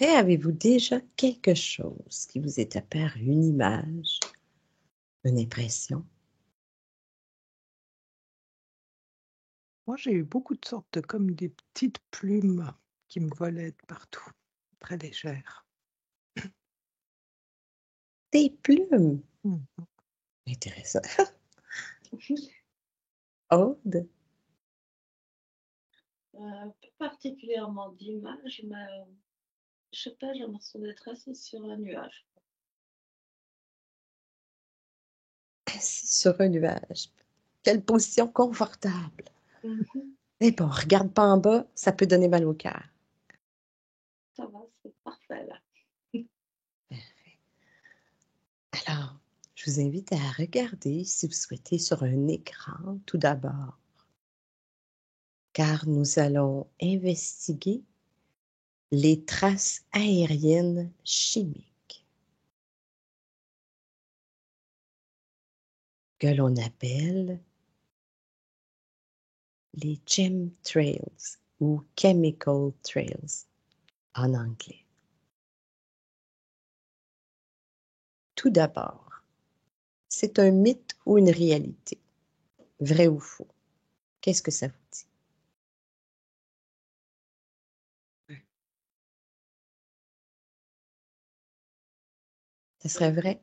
fait, avez-vous déjà quelque chose qui vous est apparu, une image, une impression? Moi, j'ai eu beaucoup de sortes de comme des petites plumes qui me volaient de partout, très légères. Des plumes! Mmh. Intéressant. Aude? Pas particulièrement d'images, mais je sais pas, j'ai l'impression d'être assise sur un nuage. Assis sur un nuage. Quelle position confortable! Mmh. Eh bon, regarde pas en bas, ça peut donner mal au cœur. Ça va, c'est parfait là. Parfait. Alors, je vous invite à regarder, si vous souhaitez, sur un écran tout d'abord, car nous allons investiguer les traces aériennes chimiques que l'on appelle les chemtrails ou chemical trails en anglais. Tout d'abord, c'est un mythe ou une réalité? Vrai ou faux? Qu'est-ce que ça vous dit? Ça serait vrai?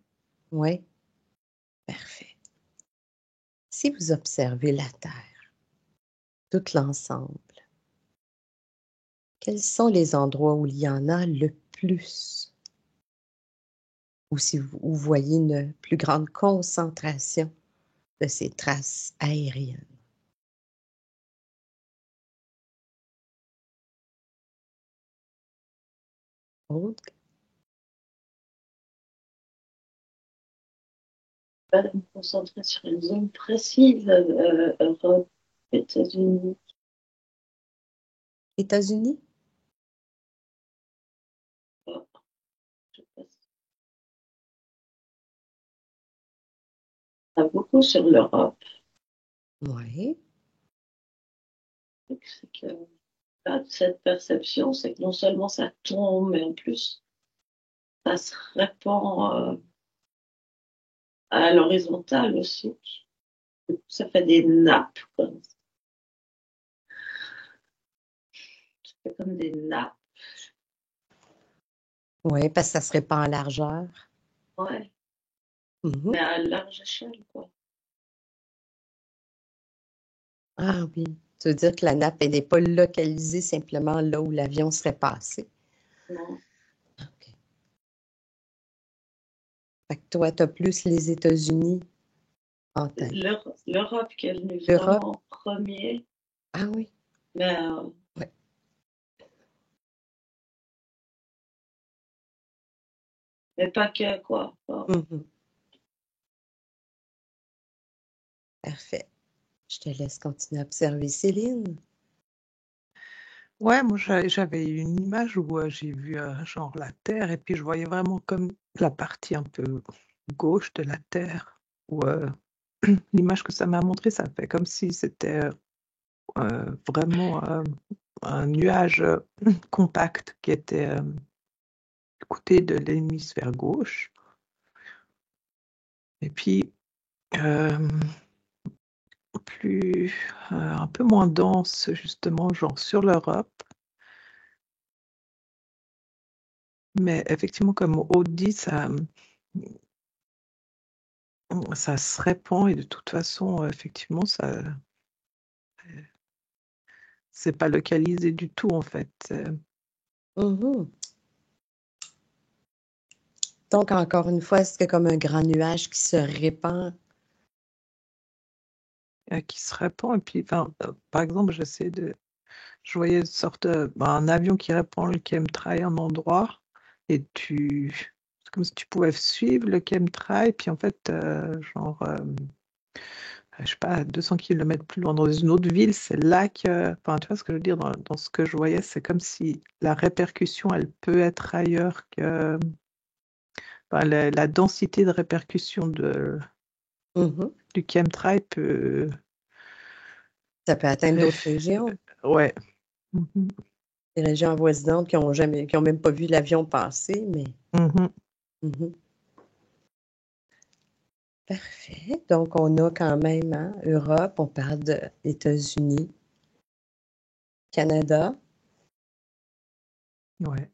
Oui? Parfait. Si vous observez la Terre, tout l'ensemble, quels sont les endroits où il y en a le plus? Ou si vous voyez une plus grande concentration de ces traces aériennes? Aude? Pas de me concentrer sur une zone précise, Europe, États-Unis. États-Unis? Oh, je sais pas si- Pas beaucoup sur l'Europe. Oui. C'est que là, cette perception, c'est que non seulement ça tombe, mais en plus, ça se répand à l'horizontale aussi. Ça fait des nappes, quoi. Ça fait comme des nappes. Oui, parce que ça se répand en largeur. Ouais, Mhm. mais à large échelle, quoi. Ah oui. Ça veut dire que la nappe, elle n'est pas localisée simplement là où l'avion serait passé. Non. OK. Fait que toi, tu as plus les États-Unis en tête. L'Europe qui est venue L'Europe? vraiment en premier, Ah oui. mais, Oui. mais pas que, quoi. Mhm. Parfait. Je te laisse continuer à observer. Céline? Ouais, moi, j'avais une image où, j'ai vu, genre la Terre et puis je voyais vraiment comme la partie un peu gauche de la Terre où, l'image que ça m'a montré, ça fait comme si c'était, vraiment, un nuage, compact qui était, du côté de l'hémisphère gauche et puis, hem, plus, un peu moins dense justement, genre sur l'Europe. Mais effectivement, comme Aude dit, ça se répand et de toute façon, effectivement, c'est pas localisé du tout, en fait, Mhm. Donc, encore une fois, c'est comme un grand nuage qui se répand. qui se répand et puis enfin, par exemple, je voyais une sorte de un avion qui répand le chemtrail à un endroit et c'est comme si tu pouvais suivre le chemtrail puis en fait, genre, je sais pas, 200 kilomètres plus loin dans une autre ville, c'est là que enfin, tu vois ce que je veux dire? Dans ce que je voyais, c'est comme si la répercussion, elle peut être ailleurs que enfin, la densité de répercussion Mhm. du chemtrail peut Ça peut atteindre d'autres f régions. ouais. Mmh. des régions avoisinantes qui ont même pas vu l'avion passer, mais Mhm. mhm. Parfait. Donc, on a quand même, hein, Europe, on parle de États-Unis, Canada. Ouais.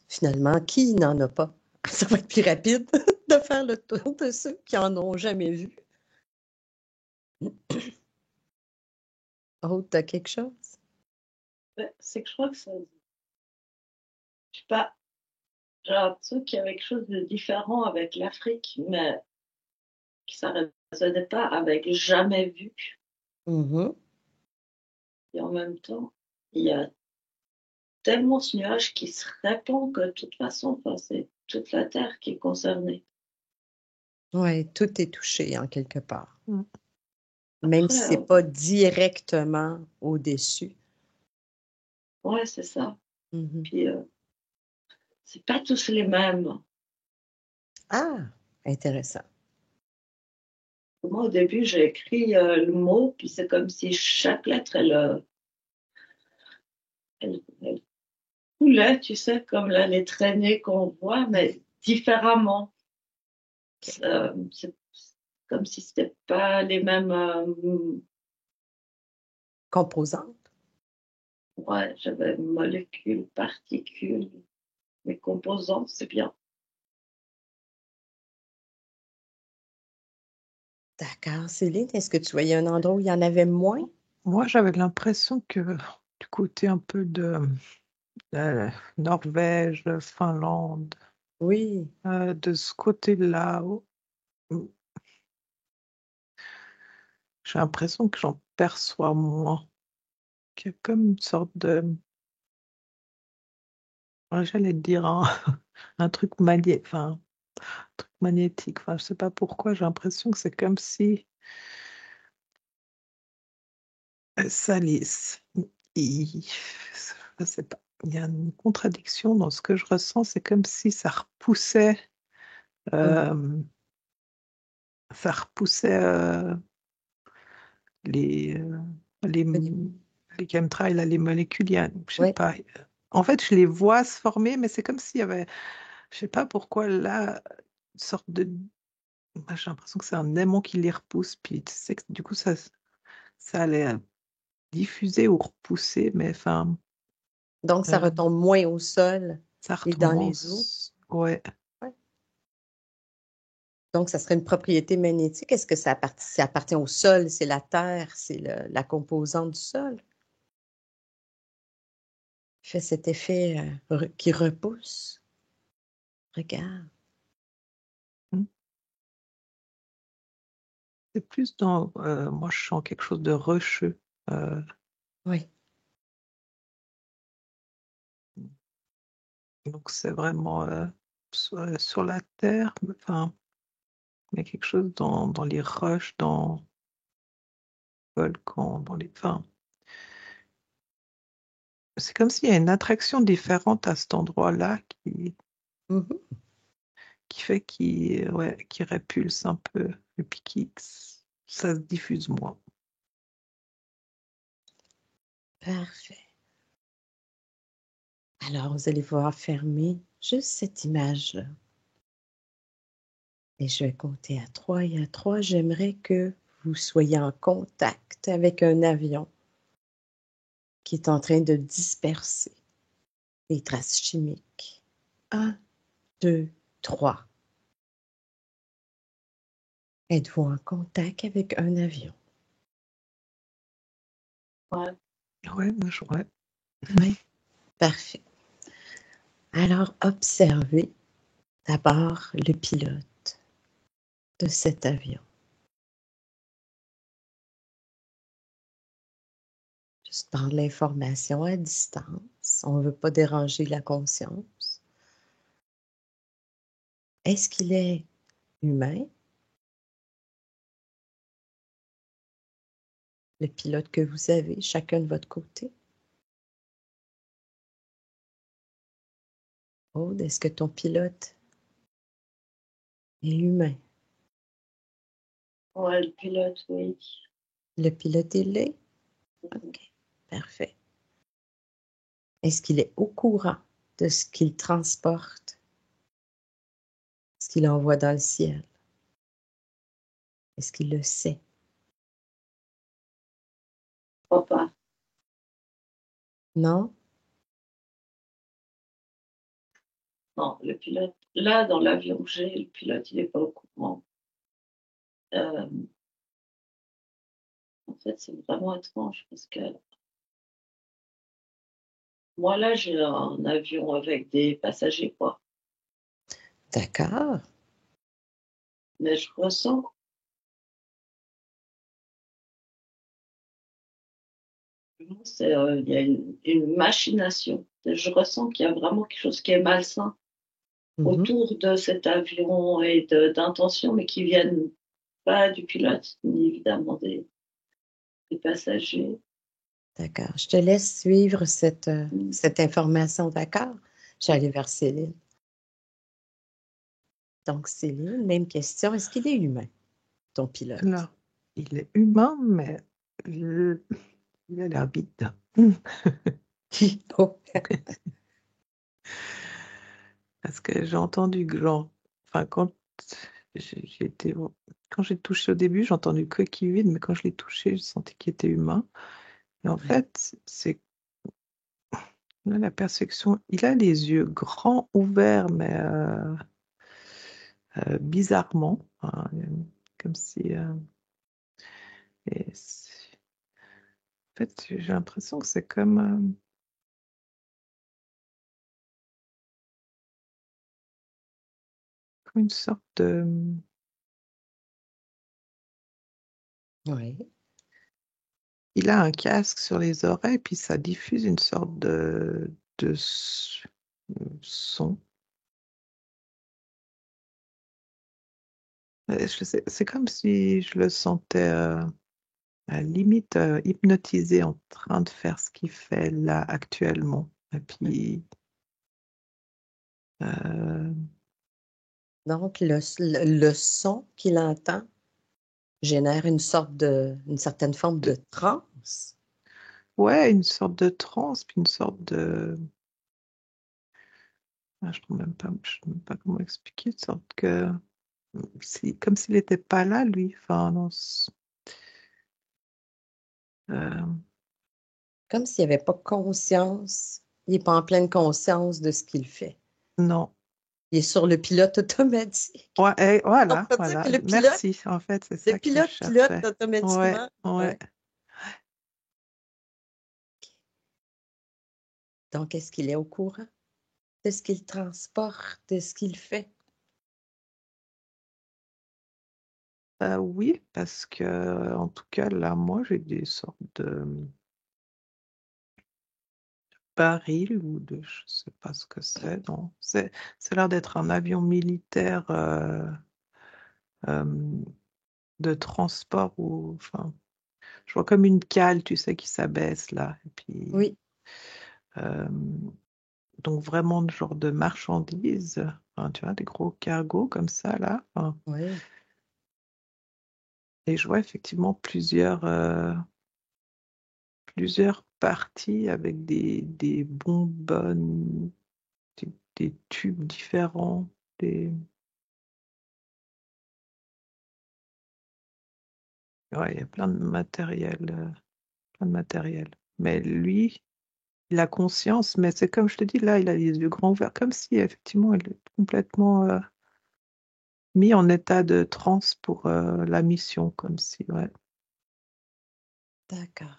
Finalement, qui n'en a pas? Ça va être plus rapide de faire le tour de ceux qui en ont jamais vu. Oh, t'as quelque chose? Ouais, c'est que je crois que ça, je sais pas, j'ai l'impression qu'il y a quelque chose de différent avec l'Afrique, mais qui ça ne résonnait pas avec jamais vu. Mhm. Et en même temps, il y a tellement ce nuage qui se répand que de toute façon, enfin, c'est toute la Terre qui est concernée. Oui, tout est touché en quelque part. Mm. Même si Après, c'est pas directement au-dessus. ouais, c'est ça. Mhm. Puis, c'est pas tous les mêmes. Ah, intéressant. Moi, au début, j'ai écrit le mot, puis c'est comme si chaque lettre, elle coulait, tu sais, comme là, les traînées qu'on voit, mais différemment. C'est comme si c'était pas les mêmes. Composante. Ouais, j'avais molécules, particules, mes composants, c'est bien. D'accord. Céline, est-ce que tu voyais un endroit où il y en avait moins? Moi, j'avais l'impression que du côté un peu de Norvège, Finlande, Oui. de ce côté-là, j'ai l'impression que j'en perçois moins. Qu'il y a comme une sorte de, ouais, j'allais dire un truc magnétique. Enfin, je sais pas pourquoi, j'ai l'impression que c'est comme si ça lisse. Il- Je sais pas. Il y a une contradiction dans ce que je ressens. C'est comme si Mhm. euh, ça repoussait les, euh, les, Au niveau- les chemtrails, là, les molécules. Je sais Oui. pas. En fait, je les vois se former, mais c'est comme s'il y avait, je sais pas pourquoi là, une sorte de, moi, j'ai l'impression que c'est un aimant qui les repousse. Puis tu sais que du coup, ça allait diffuser ou repousser, mais enfin, Donc, ça euh, retombe moins au sol ça et retombe dans les eaux. ouais. Ouais. Donc, ça serait une propriété magnétique. Est-ce que ça appartient au sol? C'est la terre, c'est la composante du sol? Fait cet effet qui repousse. Regarde. C'est plus dans, moi je sens quelque chose de rocheux. euh, Oui. donc c'est vraiment sur la terre, enfin, mais quelque chose dans les roches, dans les volcans, enfin, c'est comme s'il y a une attraction différente à cet endroit-là Mhm. qui fait ouais, qui répulse un peu et puis ça se diffuse moins. Parfait. Alors, vous allez voir fermer juste cette image-là. Et je vais compter à 3. Et à 3, j'aimerais que vous soyez en contact avec un avion qui est en train de disperser les traces chimiques. 1, 2, 3. Êtes-vous en contact avec un avion? Ouais. Ouais, ouais. Oui. Parfait. Alors, observez d'abord le pilote de cet avion. Juste prendre l'information à distance. On ne veut pas déranger la conscience. Est-ce qu'il est humain, le pilote que vous avez, chacun de votre côté? Aude, est-ce que ton pilote est humain? Ouais, le pilote, oui. Le pilote est laid? OK, parfait. Est-ce qu'il est au courant de ce qu'il transporte, ce qu'il envoie dans le ciel? Est-ce qu'il le sait? Je crois pas. Non? Non, le pilote, là, dans l'avion que j'ai, le pilote, il n'est pas au courant. Euh, En fait, c'est vraiment étrange parce que moi, là, j'ai un avion avec des passagers, quoi. D'accord. Mais je ressens, il y a une machination. Je ressens qu'il y a vraiment quelque chose qui est malsain Mhm. autour de cet avion et d'intentions, mais qui viennent pas du pilote, ni évidemment des passagers. D'accord. Je te laisse suivre Mm. cette information, d'accord? J'allais vers Céline. Donc, Céline, même question. Est-ce qu'il est humain, ton pilote? Alors, il est humain, mais il a l'air vide. Oh. Parce que j'ai entendu genre, enfin, j'ai été, quand j'ai touché au début, j'ai entendu coquille vide, mais quand je l'ai touché, je sentais qu'il était humain. Et en Ouais. fait, c'est là, la perception, il a les yeux grands, ouverts, mais bizarrement, hein, comme si. En fait, j'ai l'impression que c'est comme une sorte de. Oui. Il a un casque sur les oreilles, puis ça diffuse une sorte de son. C'est comme si je le sentais à la limite hypnotisé en train de faire ce qu'il fait là actuellement. Et puis, euh, Donc, le son qu'il entend génère une certaine forme de de- transe. ouais, une sorte de transe, puis une sorte de. Ah, je sais même pas comment expliquer, une sorte que. Comme s'il n'était pas là, lui. Enfin, non. Euh, Comme s'il n'y avait pas conscience, il n'est pas en pleine conscience de ce qu'il fait. non. Il est sur le pilote automatique. Ouais, On voilà, peut dire voilà. que Merci. En fait, c'est le ça que je pilote pilote cherchais. Ouais, automatiquement. ouais. Ouais. Donc, est-ce qu'il est au courant de ce qu'il transporte, de ce qu'il fait? Oui, parce que en tout cas, là, moi, j'ai des sortes de barils ou de, je sais pas ce que c'est. Non, ça a l'air d'être un avion militaire euh, de transport ou, enfin, je vois comme une cale, tu sais, qui s'abaisse là. Et puis, Oui, euh, donc vraiment le genre de marchandises, hein, tu vois, des gros cargos comme ça là. Enfin, oui. et je vois effectivement plusieurs parties avec des bonbonnes, des tubes différents, ouais, il y a plein de matériel. Mais lui, il a conscience, mais c'est comme je te dis, là, il a les yeux grands ouverts, comme si effectivement il est complètement mis en état de transe pour la mission, comme si, ouais. D'accord.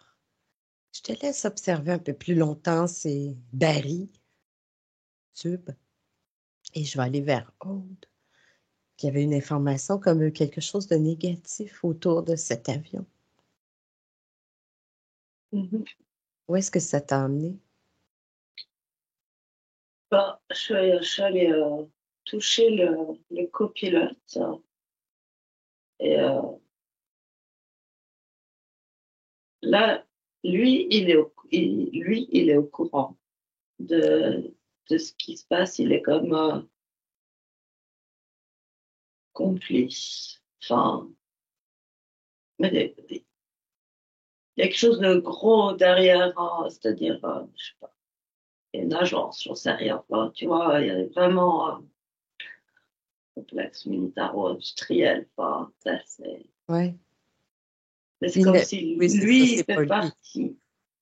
Je te laisse observer un peu plus longtemps ces barils, tubes, et je vais aller vers Aude, qui avait une information comme quelque chose de négatif autour de cet avion. Mhm. Où est-ce que ça t'a emmené? Bah, je suis allée toucher le copilote et là, lui, il est au courant de ce qui se passe. Il est comme complice. Enfin, mais il y a quelque chose de gros derrière, hein, c'est-à-dire, je sais pas. une agence, j'en sais rien. Enfin, tu vois, il y a vraiment un complexe militaro-industriel. Enfin, ça, Ouais. c'est comme si Oui, c'est ça, lui c'est pas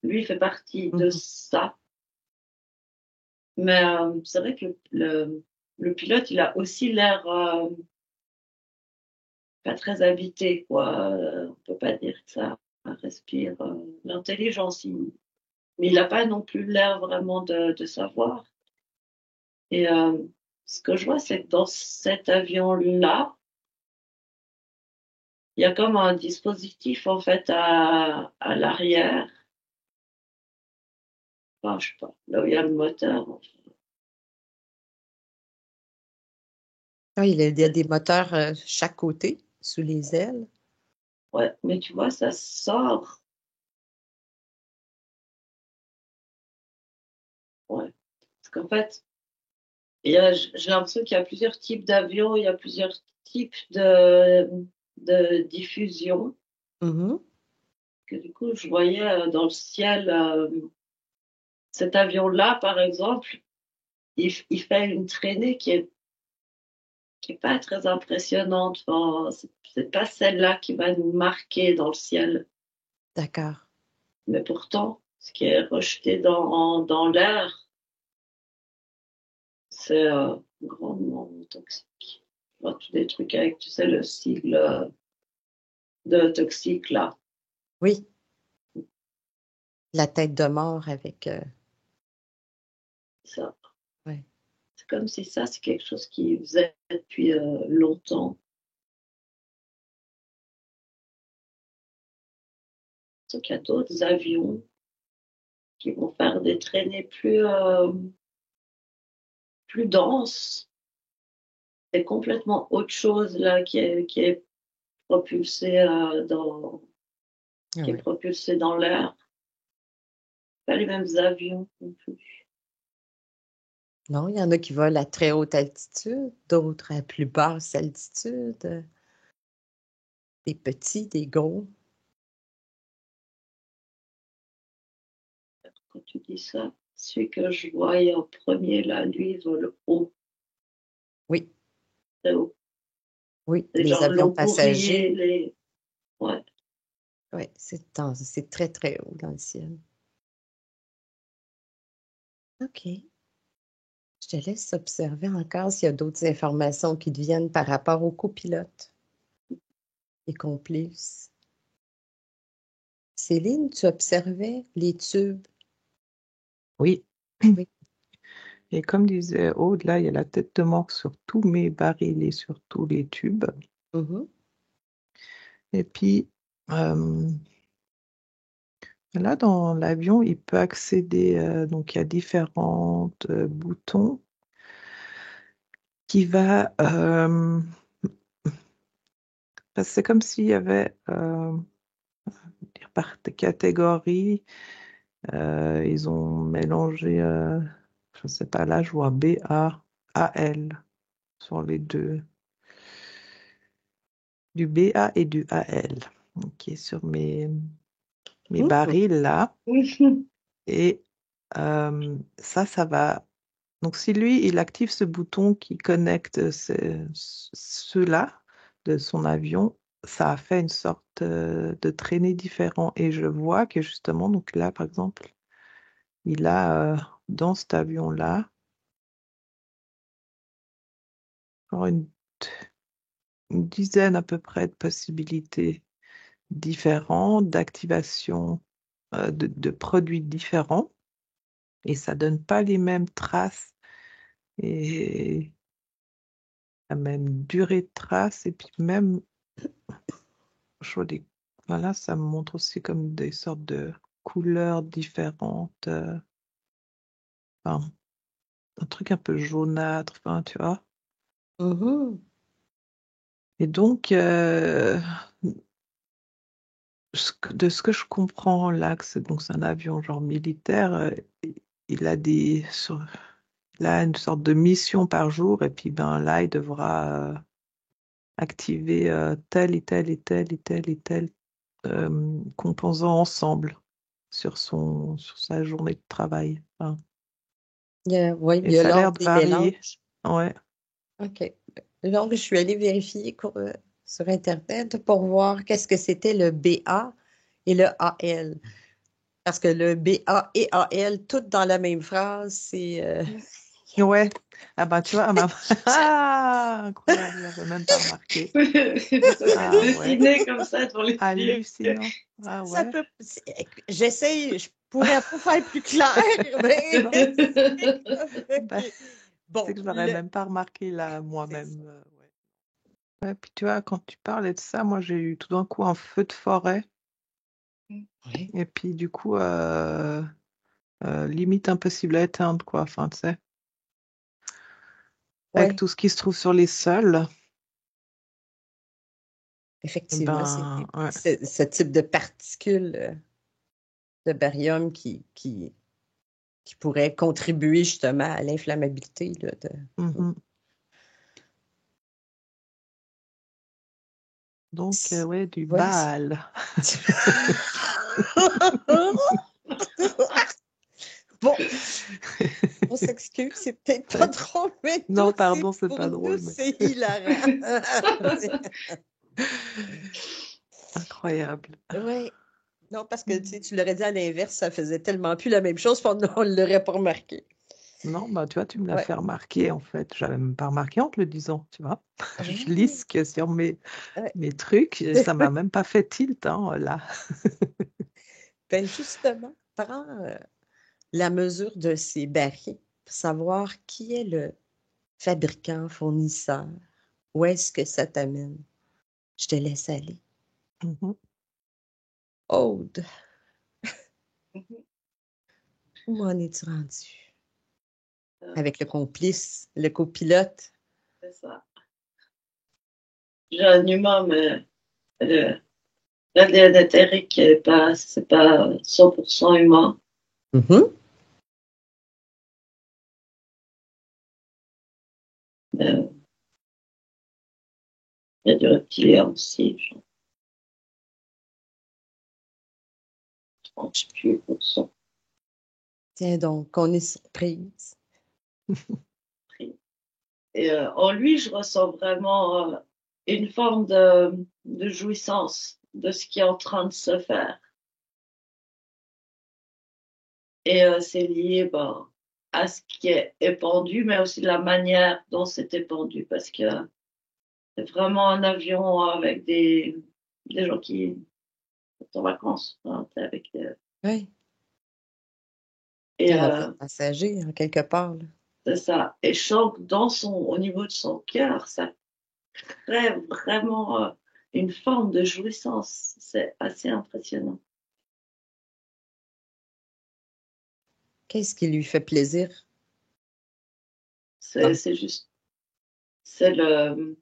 lui. fait partie de Mhm. ça. Mais c'est vrai que le pilote, il a aussi l'air pas très habité, quoi. On peut pas dire que ça respire l'intelligence, mais il n'a pas non plus l'air vraiment de savoir. Et ce que je vois, c'est que dans cet avion-là, il y a comme un dispositif en fait à l'arrière. Enfin, je sais pas, là où il y a le moteur. En fait. Ah, il y a des moteurs chaque côté, sous les ailes. Ouais, mais tu vois, ça sort. Ouais. Parce qu'en fait, j'ai l'impression qu'il y a plusieurs types d'avions, il y a plusieurs types de diffusion. Mhm. Que du coup, je voyais dans le ciel cet avion-là, par exemple, il fait une traînée qui est pas très impressionnante. Enfin, c'est pas celle-là qui va nous marquer dans le ciel. D'accord. Mais pourtant, ce qui est rejeté dans l'air, c'est grandement toxique. Enfin, tous des trucs avec, tu sais, le sigle de toxique, là. Oui, la tête de mort avec. Ça. Ouais. C'est comme si ça, c'est quelque chose qui faisait depuis longtemps. Sauf qu'il y a d'autres avions qui vont faire des traînées plus denses. C'est complètement autre chose là qui est propulsé Ah qui est ouais. propulsé dans l'air. Pas les mêmes avions non plus. Non, il y en a qui volent à très haute altitude, d'autres à plus basse altitude, des petits, des gros. Quand tu dis ça, celui que je voyais en premier là, lui, il vole haut, Oui, très haut. oui, Les les gens avions l'ont passagers. courrier, ouais, Oui, c'est très, très haut dans le ciel. OK. Je te laisse observer encore s'il y a d'autres informations qui te viennent par rapport au copilote et complices. Céline, tu observais les tubes. Oui. Oui. Et comme disait Aude, là, il y a la tête de mort sur tous mes barils et sur tous les tubes. Mhm. Et puis, euh, là, dans l'avion, il peut accéder, donc il y a différents boutons qui va, parce que c'est comme s'il y avait, dire par catégorie, ils ont mélangé, je ne sais pas, là, je vois B, A, A, L sur les deux. Du B, A et du A, L. Ok, sur mes Mhm. barils là. Et ça va. Donc, si lui, il active ce bouton qui connecte ceux-là de son avion, ça a fait une sorte de traînée différent. Et je vois que justement, donc là, par exemple, il a dans cet avion-là genre une dizaine à peu près de possibilités différentes d'activation de produits différents. Et ça donne pas les mêmes traces et la même durée de traces. Et puis même, je vois voilà, ça me montre aussi comme des sortes de couleurs différentes. Enfin, un truc un peu jaunâtre, enfin, tu vois. Mhm. Et donc, de ce que je comprends là, que c'est un avion genre militaire, il a il a une sorte de mission par jour et puis ben là, il devra activer tel et tel et tel et tel et tel composant ensemble sur sa journée de travail. Enfin, Oui, il Et y a ça a l'air l'ordre de des varier. mélanges. Ouais. OK. Donc, je suis allée vérifier sur Internet pour voir qu'est-ce que c'était le BA et le AL. Parce que le BA et AL, toutes dans la même phrase, c'est... Ouais. Ah bah tu vois, ah, incroyable, j'avais même pas remarqué. Ah ouais. Dessiné comme ça dans les yeux. Hallucinant. Ah Ça ouais. peut... J'essaye, je pourrais pas faire plus clair, mais... Non. Bah, OK. c'est Bon, que je l'aurais même pas remarqué là c'est ça. moi-même. Ouais. Ouais, puis tu vois, quand tu parlais de ça, moi j'ai eu tout d'un coup un feu de forêt. Oui. Et puis du coup, limite impossible à éteindre, quoi. Enfin, tu sais, avec Oui, tout ce qui se trouve sur les sols, effectivement, ben ouais. c'est ce type de particules de barium qui pourrait contribuer justement à l'inflammabilité là, Mhm. Donc, ouais, du Ouais. bal. Bon, on s'excuse, c'est peut-être pas Ouais. drôle, mais Non, nous, c'est pardon, c'est pour pas nous, drôle, mais c'est hilarant. incroyable. Oui. Non, parce que tu l'aurais dit à l'inverse, ça faisait tellement plus la même chose, puis on ne l'aurait pas remarqué. Non, bah tu vois, tu me l'as Ouais. fait remarquer en fait. J'avais même pas remarqué en te le disant, tu vois. Je Ouais. lisque sur Ouais. mes trucs, et ça m'a même pas fait tilt, hein, là. Ben justement, prends la mesure de ces barils pour savoir qui est le fabricant, fournisseur. Où est-ce que ça t'amène? Je te laisse aller. Mhm. Aude, où en es-tu rendu? Avec le complice, le copilote. C'est ça. J'ai un humain, mais le- l'ADN éthérique, c'est pas 100% humain. Mhm. Mais il y a du reptilien aussi, genre 38%. Tiens donc, qu'on est surprise. Et en lui, je ressens vraiment une forme de jouissance de ce qui est en train de se faire. Et c'est lié ben, à ce qui est épandu, mais aussi de la manière dont c'est épandu, parce que c'est vraiment un avion avec des gens qui sont en vacances. Hein, avec, Oui, c'est et un avion passager, en quelque part, là. c'est ça. Et je sens que au niveau de son cœur, ça crée vraiment une forme de jouissance. C'est assez impressionnant. Qu'est-ce qui lui fait plaisir? C'est Ah. c'est juste, c'est le,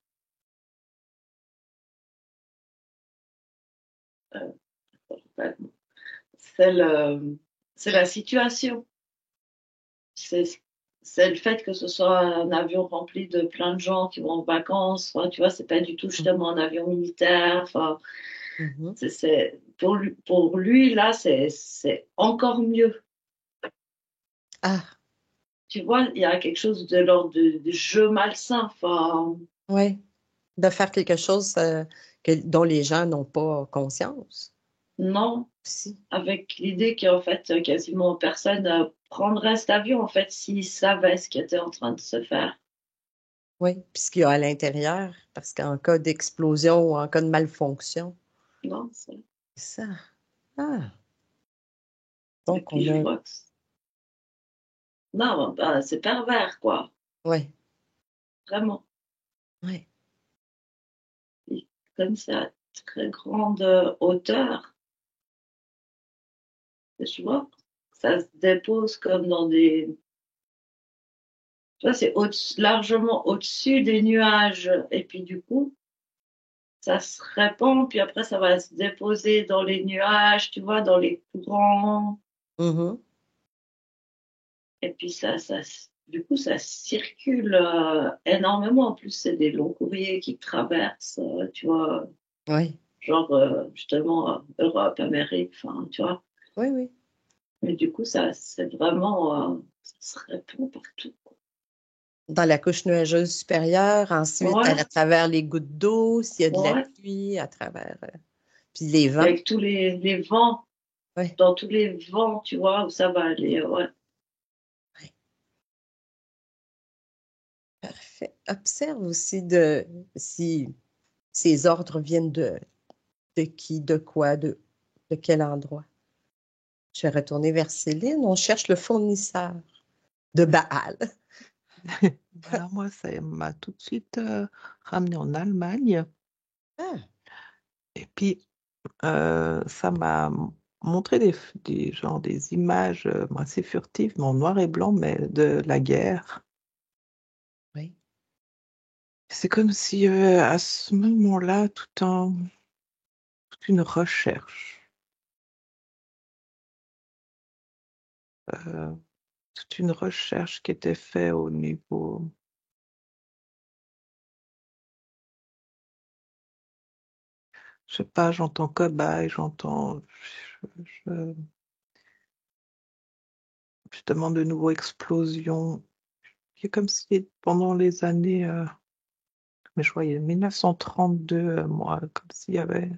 euh, c'est le, c'est la situation. C'est, c'est le fait que ce soit un avion rempli de plein de gens qui vont en vacances. Enfin, tu vois, c'est pas du tout justement un avion militaire. Enfin, Mhm. pour lui là, c'est encore mieux. Ah, Tu vois, il y a quelque chose de l'ordre de jeu malsain. Enfin, oui, de faire quelque chose dont les gens n'ont pas conscience. non, Si. avec l'idée qu'en fait, quasiment personne prendrait cet avion, en fait, s'il savait ce qui était en train de se faire. Oui, puis ce qu'il y a à l'intérieur, parce qu'en cas d'explosion ou en cas de malfonction, Non, c'est ça. Ah, et donc puis on je a... vois que non, ben, c'est pervers, quoi. Oui, Vraiment. oui. Et comme c'est à très grande hauteur, je vois, ça se dépose comme dans des. Tu vois, c'est largement au-dessus des nuages. Et puis du coup, ça se répand, puis après, ça va se déposer dans les nuages, tu vois, dans les courants. Mhm. Et puis du coup, ça circule énormément. En plus, c'est des longs courriers qui traversent, tu vois, Oui, genre justement Europe, Amérique, enfin, tu vois. oui, oui. Mais du coup, ça, c'est vraiment, Ça se répand partout. Dans la couche nuageuse supérieure, ensuite Ouais, à travers les gouttes d'eau, s'il y a de la ouais. pluie, à travers... puis les vents. Avec tous les vents, Oui, dans tous les vents, tu vois, où ça va aller. Ouais. parfait. Observe aussi si ces ordres viennent de qui, de quoi, de quel endroit. Je vais retourner vers Céline. On cherche le fournisseur de Baal. Bah, moi, ça m'a tout de suite ramené en Allemagne. Ah, Et puis, ça m'a montré des images assez furtives, mais en noir et blanc, mais de la guerre. oui. C'est comme si à ce moment-là, toute une recherche, euh, toute une recherche qui était faite au niveau, je sais pas, j'entends cobaye, je, je demande de nouveau explosion. C'est comme si pendant les années, mais je voyais 1932, moi, comme s'il y avait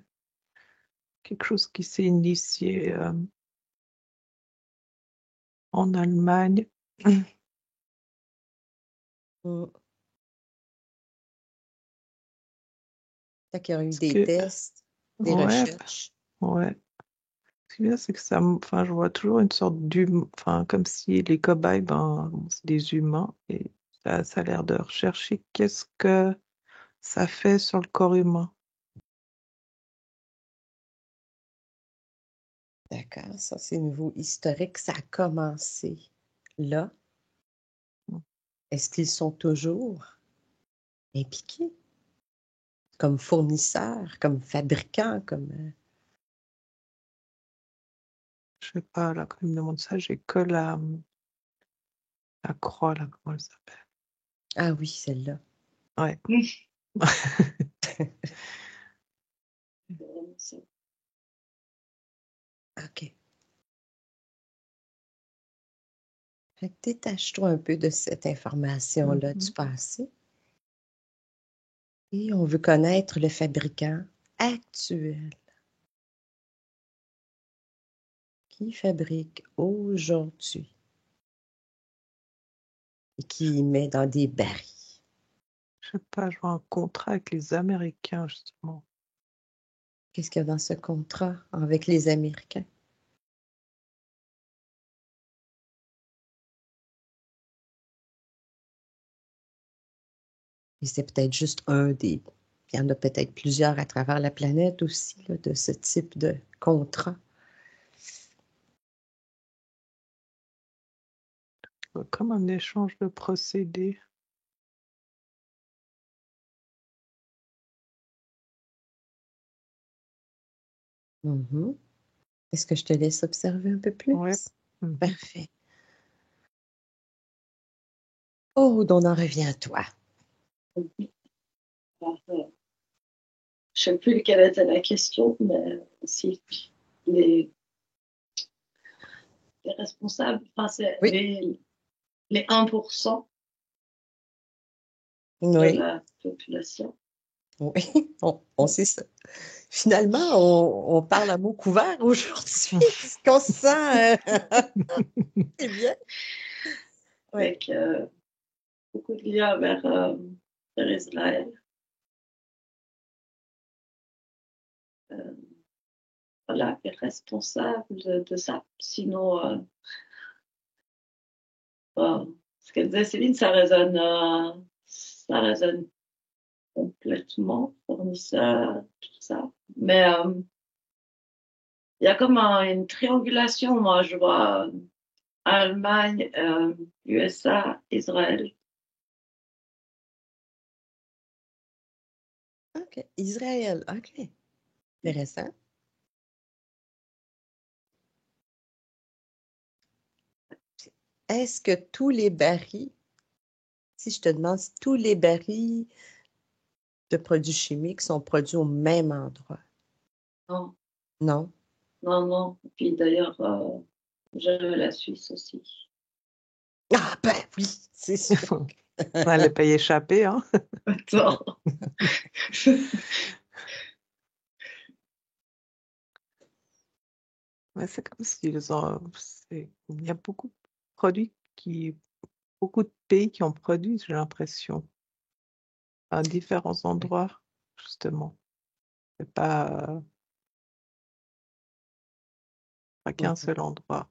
quelque chose qui s'est initié en Allemagne. Mm. Fait qu'il y a eu Parce des que, tests, des ouais, recherches. ouais. Ce qui est bien, c'est que enfin, je vois toujours une sorte d'humain, enfin, comme si les cobayes, ben, c'est des humains, et ça a l'air de rechercher qu'est-ce que ça fait sur le corps humain. D'accord, ça c'est nouveau historique. Ça a commencé là. Est-ce qu'ils sont toujours impliqués comme fournisseurs, comme fabricants, comme... Je sais pas, là, quand il me demande ça, j'ai que la croix, là, comment elle s'appelle? Ah oui, celle-là. Ouais. C'est vraiment ça. OK. Fait que détache-toi un peu de cette information-là du Mhm. passé. Et on veut connaître le fabricant actuel qui fabrique aujourd'hui et qui met dans des barils. Je sais pas, je vois un contrat avec les Américains, justement. Qu'est-ce qu'il y a dans ce contrat avec les Américains? Et c'est peut-être juste un des... Il y en a peut-être plusieurs à travers la planète aussi, là, de ce type de contrat. Comme un échange de procédés. Mhm. Est-ce que je te laisse observer un peu Ouais. plus? Mhm. Parfait. Oh, on en revient à toi. Je sais plus quelle était la question, mais si les, les responsables, enfin, c'est Oui, les 1% de oui, la population. oui, on sait ça. Finalement, on parle à mots couverts aujourd'hui. Est-ce qu'on se sent... c'est bien. Oui. Avec beaucoup de liens vers Israël. Euh, voilà, est responsable de ça. Sinon, ce qu'elle disait Céline, ça résonne complètement, fournisseur, tout ça. Mais il y a comme une triangulation, moi, je vois Allemagne, USA, Israël. OK. Israël, OK. Intéressant. Est-ce que tous les barils, si je te demande si tous les barils de produits chimiques sont produits au même endroit? Non, Non? non, non. Puis d'ailleurs, j'avais la Suisse aussi. Ah ben oui, c'est sûr. On n'allait pas y échapper, hein. Attends. Ouais, c'est comme s'ils ont. Il y a produits beaucoup de pays qui en produisent, j'ai l'impression, à différents Oui. endroits, justement. C'est pas qu'un Mhm. seul endroit,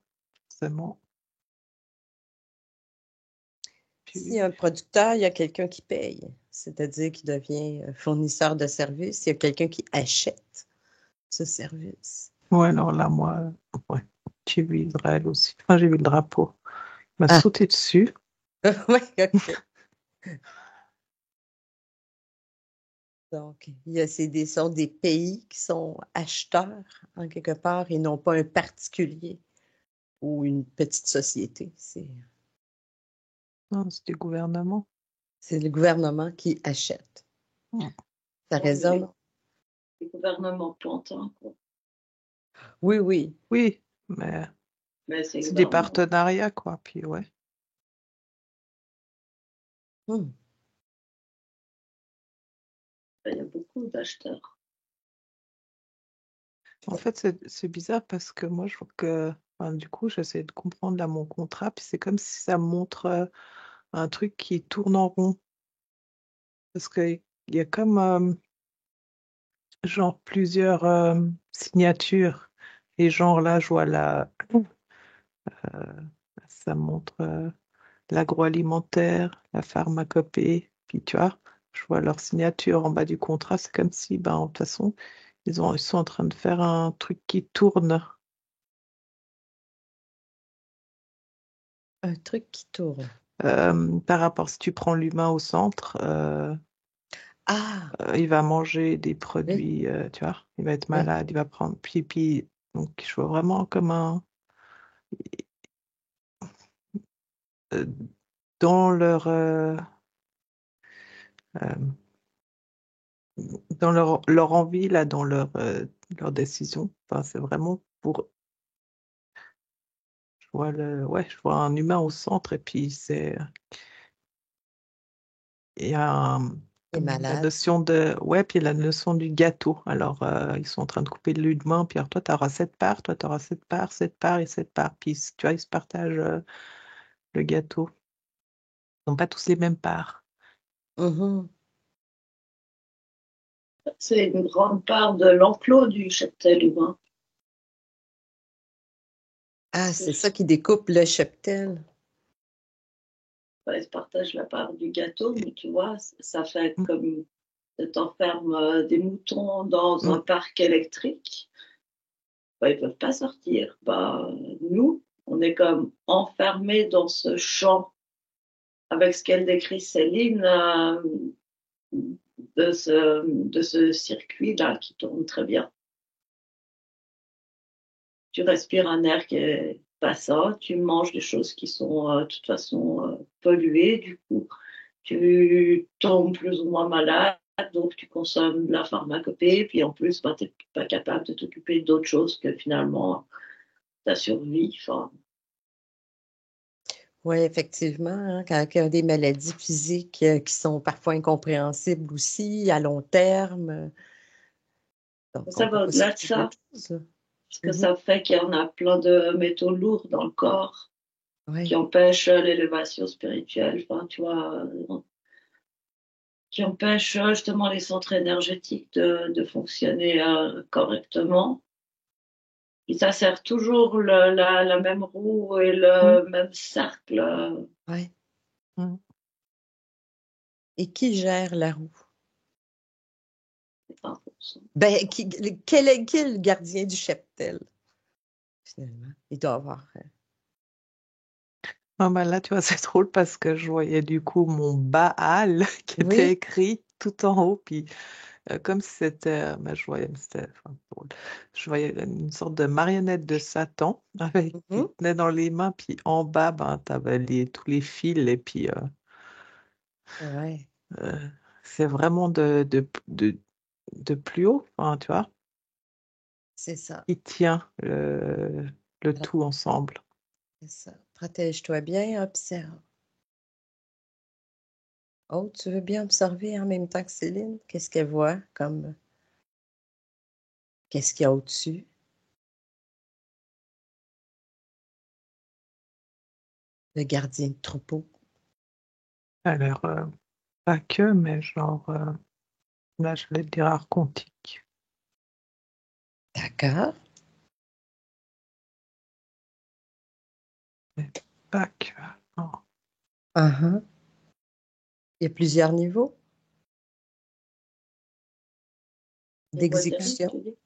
forcément. S'il y Puis, a un producteur, il y a quelqu'un qui paye, c'est-à-dire qui devient fournisseur de services. Il y a quelqu'un qui achète ce service. ouais, alors là, moi, ouais, j'ai vu Israël aussi. Enfin, j'ai vu le drapeau. Il m'a Ah, sauté dessus. oui, OK. Donc, sont des pays qui sont acheteurs en quelque part et non pas un particulier ou une petite société. Non, c'est du gouvernement. C'est le gouvernement qui achète. Hmm. Ça Ouais, mais résonne? les gouvernements pantins, quoi. Oui, oui. Oui, mais Mais c'est c'est des gouvernement. partenariats, quoi. Puis, ouais. Hmm. Il y a beaucoup d'acheteurs. En fait, c'est bizarre parce que moi, je vois que, enfin, du coup, j'essaie de comprendre là mon contrat, puis c'est comme si ça me montre un truc qui tourne en rond. Parce qu'il y a comme, genre, plusieurs signatures. Et genre, là, je vois euh, ça montre l'agroalimentaire, la pharmacopée, puis tu vois, je vois leur signature en bas du contrat. C'est comme si, ben, de toute façon, ils sont en train de faire un truc qui tourne. Un truc qui tourne. Par rapport, si tu prends l'humain au centre, Ah, il va manger des oui, produits, tu vois, il va être oui. malade, il va prendre pipi. Donc, je vois vraiment comme euh, dans euh, leur envie, là, dans leur décision. Enfin, c'est vraiment pour, je vois un humain au centre et puis il y a Il est la malade. notion puis il y a la notion du gâteau. Alors, ils sont en train de couper de l'humain, puis alors toi, tu auras cette part, toi, tu auras cette part et cette part. Puis, tu vois, ils se partagent le gâteau. Ils n'ont pas tous les mêmes parts. Mhm. C'est une grande part de l'enclos du cheptel humain. Ah, c'est ça qui découpe le cheptel. Ils se partagent la part du gâteau, mais tu vois, ça fait Mm, comme t'enfermes des moutons dans un mm, parc électrique. Ils peuvent pas sortir. Nous, on est comme enfermés dans ce champ avec ce qu'elle décrit Céline de ce circuit-là qui tourne très bien. Tu respires un air qui est pas ça, tu manges des choses qui sont de toute façon polluées, du coup, tu tombes plus ou moins malade, donc tu consommes de la pharmacopée, puis en plus, tu n'es pas capable de t'occuper d'autre chose que finalement ta survie. Enfin, Oui, effectivement, hein, quand il y a des maladies physiques qui sont parfois incompréhensibles aussi à long terme. Donc, on ça ne peut va pas au-delà de s'occuper ça, d'autre chose, là. parce que Mhm. ça fait qu'il y en a plein de métaux lourds dans le corps qui Oui. empêchent l'élévation spirituelle, enfin, tu vois, qui empêchent justement les centres énergétiques de fonctionner correctement. Et ça sert toujours la même roue et mm, le même cercle. Ouais. mm. Et qui gère la roue? C'est 1%. Ben, qui est le gardien du cheptel, finalement? Il doit avoir. Ah, bah là, tu vois, c'est drôle parce que je voyais du coup mon Baal qui était Oui. écrit tout en haut, puis comme si c'était, je voyais, c'était enfin, drôle. Je voyais une sorte de marionnette de Satan avec qui Mhm. tenait dans les mains, puis en bas, ben, t'avais tous les fils, et puis Ouais, euh, c'est vraiment de plus haut, enfin, tu vois, c'est ça. qui tient le Alors, tout ensemble. c'est ça. Protège-toi bien, observe. Oh, tu veux bien observer en même temps que Céline? Qu'est-ce qu'elle voit comme... Qu'est-ce qu'il y a au-dessus? Le gardien de troupeau. Alors, pas que, mais genre, là, j'allais te dire archontique. D'accord. Mais pas que. Non. Uh-huh. Il y a plusieurs niveaux Niveau éthérique, d'exécution. tu dis? Et il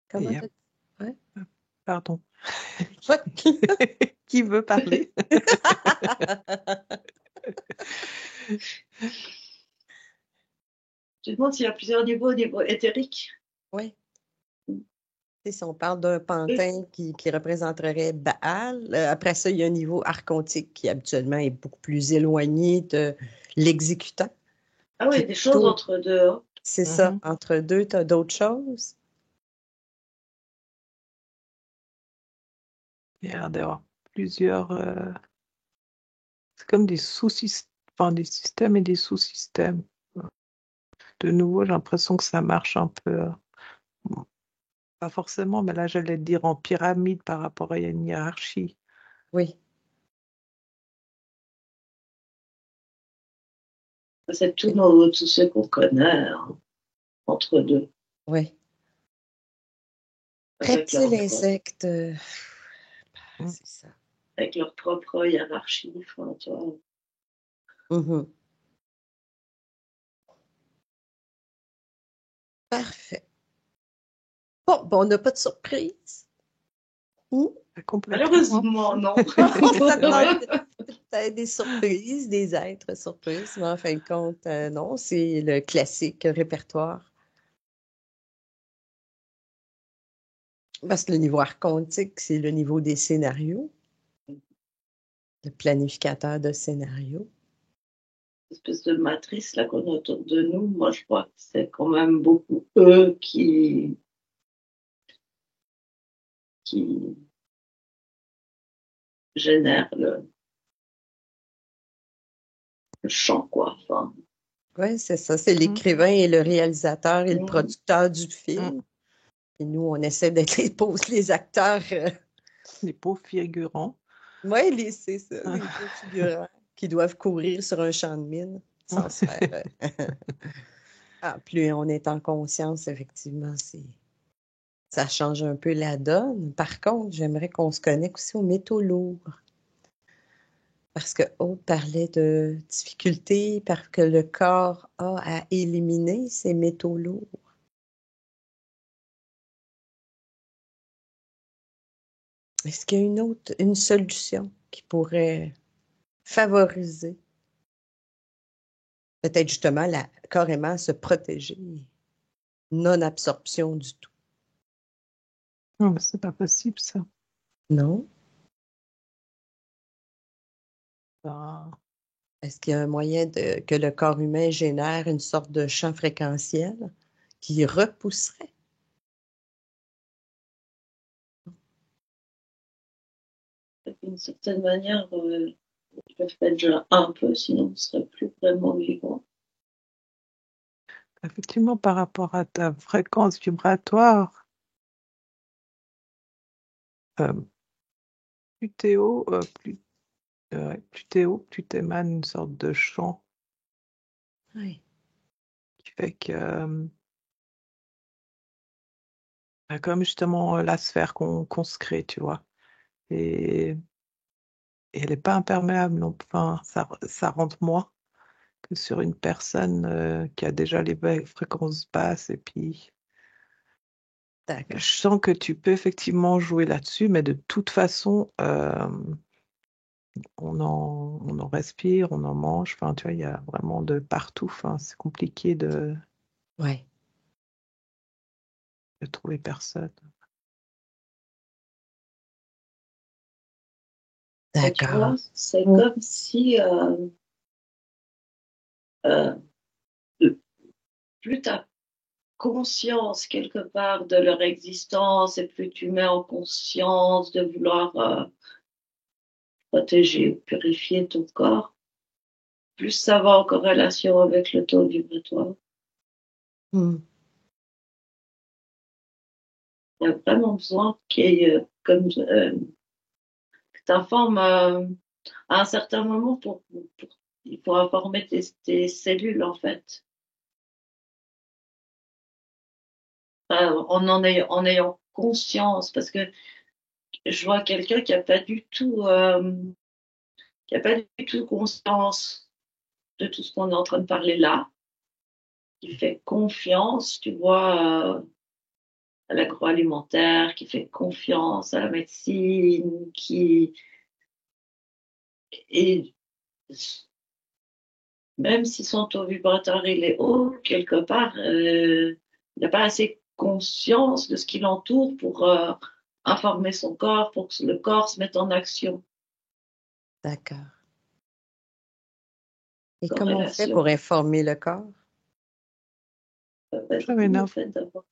Comment y a- tu... Ouais. Pardon. Ouais. Qui veut parler? Je te demande s'il y a plusieurs niveaux au niveau éthérique. Oui. Si on parle d'un pantin qui représenterait Baal, après ça, il y a un niveau archontique qui habituellement est beaucoup plus éloigné de l'exécutant, Ah qui oui, est des choses plutôt, entre deux. Hein. c'est ça, Mhm. entre deux, tu as d'autres choses. Il y a l'air d'avoir plusieurs. C'est comme des sous-systèmes, enfin, des systèmes et des sous-systèmes. De nouveau, j'ai l'impression que ça marche un peu. Pas forcément, mais là, j'allais dire en pyramide par rapport à une hiérarchie. Oui, C'est oui, tous ceux qu'on connaît hein, entre deux, oui. avec leur, Reptiles, insectes, Mm. c'est ça. avec leur propre hiérarchie. Enfin, tu vois. Mhm. Parfait. Bon, ben, on n'a pas de surprise. Hmm? Complètement. Malheureusement, non. On s'attendait Ouais. peut-être des surprises, des êtres surprises, mais en fin de compte, non, c'est le classique répertoire. Parce que le niveau archontique, c'est le niveau des scénarios, le planificateur de scénarios. Espèce de matrice là qu'on a autour de nous, moi je crois que c'est quand même beaucoup eux qui génèrent le champ, quoi. Enfin, Oui, c'est ça, c'est Mm. l'écrivain et le réalisateur et le mm, producteur du Mm. film. Et nous, on essaie d'être les acteurs. Les pauvres figurants. Oui, c'est ça, Ah. les beaux figurants qui doivent courir sur un champ de mine sans se faire. Ah, plus on est en conscience, effectivement, ça change un peu la donne. Par contre, j'aimerais qu'on se connecte aussi aux métaux lourds. Parce que Aude parlait de difficultés, parce que le corps a à éliminer ces métaux lourds. Est-ce qu'il y a une solution qui pourrait favoriser, peut-être justement, carrément se protéger, non-absorption du tout? Non, mais c'est pas possible, ça. Non? Ben, Est-ce qu'il y a un moyen que le corps humain génère une sorte de champ fréquentiel qui repousserait? d'une certaine manière, ils peuvent être déjà un peu, sinon on ne serait plus vraiment vivant. effectivement, par rapport à ta fréquence vibratoire, euh, plus t'es haut, plus t'es haut, plus t'émanes une sorte de champ Oui. qui fait que, comme justement la sphère qu'on se crée, tu vois. Et, et elle n'est pas imperméable, non. Enfin, ça rentre moins que sur une personne qui a déjà les fréquences basses. Et puis, je D'accord. sens que tu peux effectivement jouer là-dessus, mais de toute façon, on en respire, on en mange. Enfin, tu vois, il y a vraiment de partout. Enfin, c'est compliqué Oui. de trouver personne. Et tu D'accord. vois, c'est Mm. comme si euh, plus tu as conscience quelque part de leur existence et plus tu mets en conscience de vouloir protéger ou purifier ton corps, plus ça va en corrélation avec le taux vibratoire. Hmm. Il y a vraiment besoin qu'il y ait, que tu informes à un certain moment il faut informer tes cellules en fait. En ayant conscience, parce que je vois quelqu'un qui a pas du tout conscience de tout ce qu'on est en train de parler là, qui fait confiance, tu vois, à l'agroalimentaire, qui fait confiance à la médecine, et même si son taux vibratoire il est haut, quelque part, il n'a pas assez conscience de ce qui l'entoure pour informer son corps, pour que le corps se mette en action. D'accord. Et comment on fait Corrélation. pour informer le corps? Ça Vas-y, le m'énerve. fait d'avoir.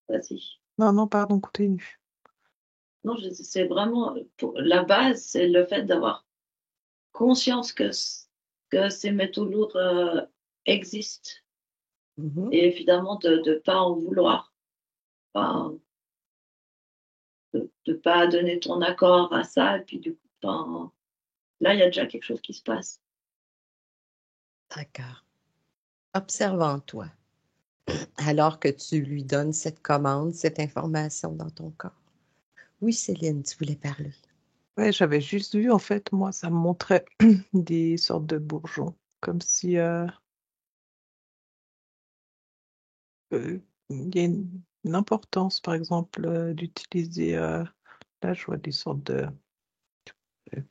Vas-y. Non, pardon, continue. Non, c'est vraiment la base, c'est le fait d'avoir conscience que ces métaux lourds existent Mhm. et évidemment de ne pas en vouloir. Enfin, de pas donner ton accord à ça, et puis du coup, ben, là, il y a déjà quelque chose qui se passe. D'accord. Observe en toi, alors que tu lui donnes cette commande, cette information dans ton corps. Oui, Céline, tu voulais parler. Ouais, j'avais juste vu, en fait, moi, ça me montrait des sortes de bourgeons, comme si il y a une importance, par exemple, d'utiliser, là, je vois des sortes de, euh,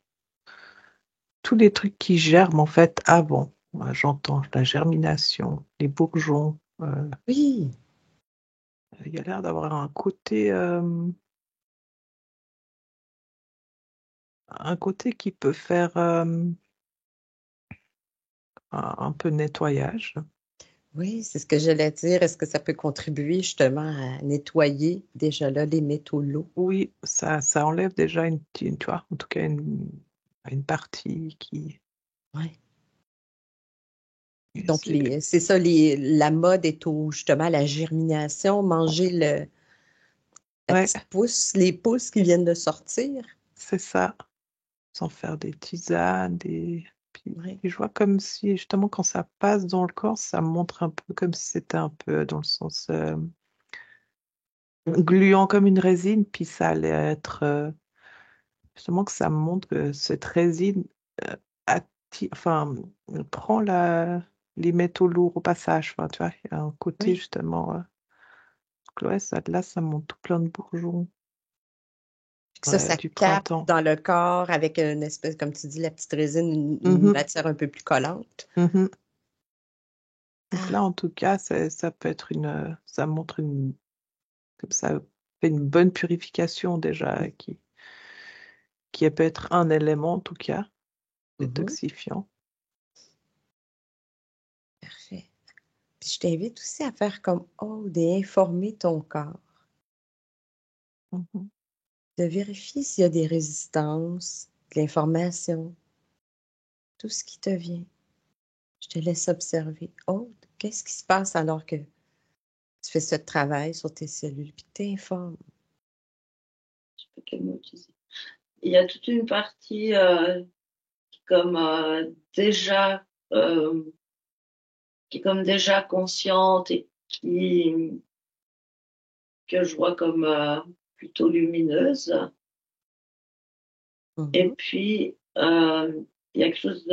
tous les trucs qui germent, en fait, avant. J'entends la germination, les bourgeons. Oui, Il y a l'air d'avoir un côté qui peut faire un peu nettoyage. oui, c'est ce que j'allais dire. Est-ce que ça peut contribuer justement à nettoyer déjà là les métaux lourds? Oui, ça enlève déjà tu vois, en tout cas une partie qui. Oui. Et Donc, c'est c'est ça, la mode est au justement à la germination, manger la ouais, petite pousse, les pousses qui viennent de sortir. c'est ça, sans faire des tisanes, Oui, puis je vois comme si justement quand ça passe dans le corps, ça montre un peu comme si c'était un peu dans le sens gluant comme une résine, puis ça allait être justement que ça montre que cette résine enfin, prend les métaux lourds au passage. Enfin, tu vois, il y a un côté oui. justement. Ouais, là, ça monte tout plein de bourgeons Puis que ça du capte printemps. dans le corps avec une espèce, comme tu dis, la petite résine, une Mhm, matière un peu plus collante. mhm. Donc là, Ah, en tout cas, ça peut être ça montre comme ça fait une bonne purification déjà, qui peut être un élément en tout cas mhm, détoxifiant. parfait. Puis je t'invite aussi à faire comme Aude et informer ton corps, Mhm. de vérifier s'il y a des résistances, de l'information, tout ce qui te vient. Je te laisse observer. Aude, qu'est-ce qui se passe alors que tu fais ce travail sur tes cellules, puis tu t'informes? Je sais pas quel mot utiliser. Il y a toute une partie comme déjà euh, qui est comme déjà consciente et que je vois comme plutôt lumineuse. Et Mhm, puis il y a quelque chose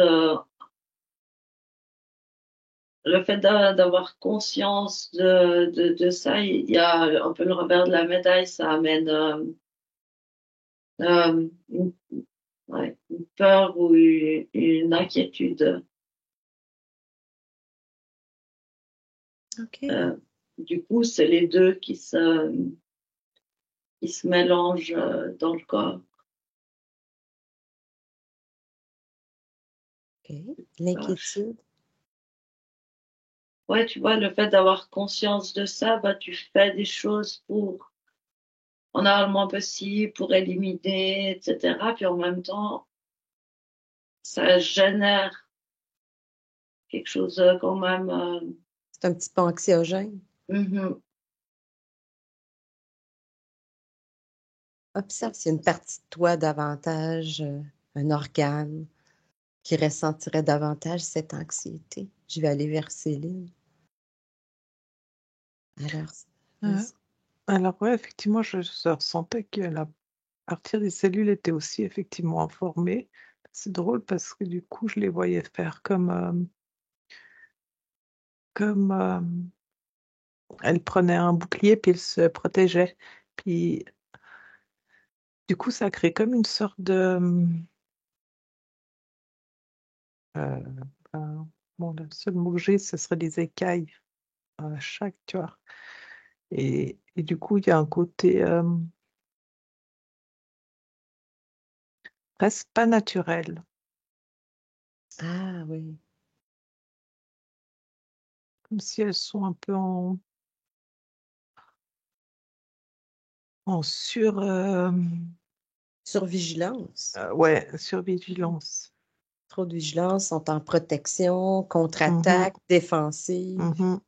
le fait d'avoir conscience de ça, il y a un peu le revers de la médaille, ça amène une, ouais, une peur ou une inquiétude. OK. Euh, du coup, c'est les deux qui se mélangent dans le corps. OK. Ah, L'inquiétude. ouais, tu vois, le fait d'avoir conscience de ça, bah, tu fais des choses pour en avoir le moins possible, pour éliminer, etc. Puis en même temps, ça génère quelque chose quand même. C'est un petit peu anxiogène. Mhm. Observe s'il y a une partie de toi davantage, un organe qui ressentirait davantage cette anxiété. Je vais aller vers Céline. Alors, Euh, vas-y. alors ouais, effectivement, je ressentais que la partie des cellules était aussi effectivement informée. C'est drôle parce que du coup, je les voyais faire comme elle prenait un bouclier puis elle se protégeait. Puis du coup, ça crée comme une sorte de euh, bon, le seul mot que j'ai, ce serait des écailles à chaque, tu vois. Et du coup, il y a un côté presque pas naturel, Ah oui. comme si elles sont un peu en Survigilance. ouais, survigilance. Trop de vigilance, sont en protection, Mhm, contre-attaque, défensive. mhm.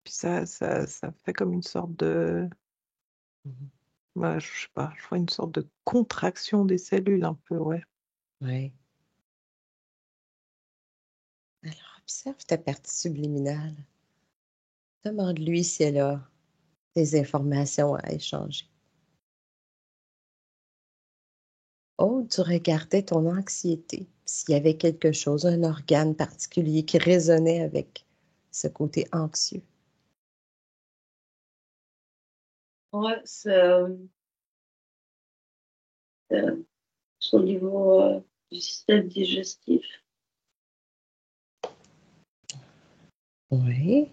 Puis ça fait comme une sorte de, Mhm. ouais, je sais pas, je vois une sorte de contraction des cellules un peu, ouais. Oui. Alors, observe ta partie subliminale. Demande-lui si elle a des informations à échanger. Oh, tu regardais ton anxiété, s'il y avait quelque chose, un organe particulier qui résonnait avec ce côté anxieux. Ouais, euh, c'est au niveau du système digestif. Oui.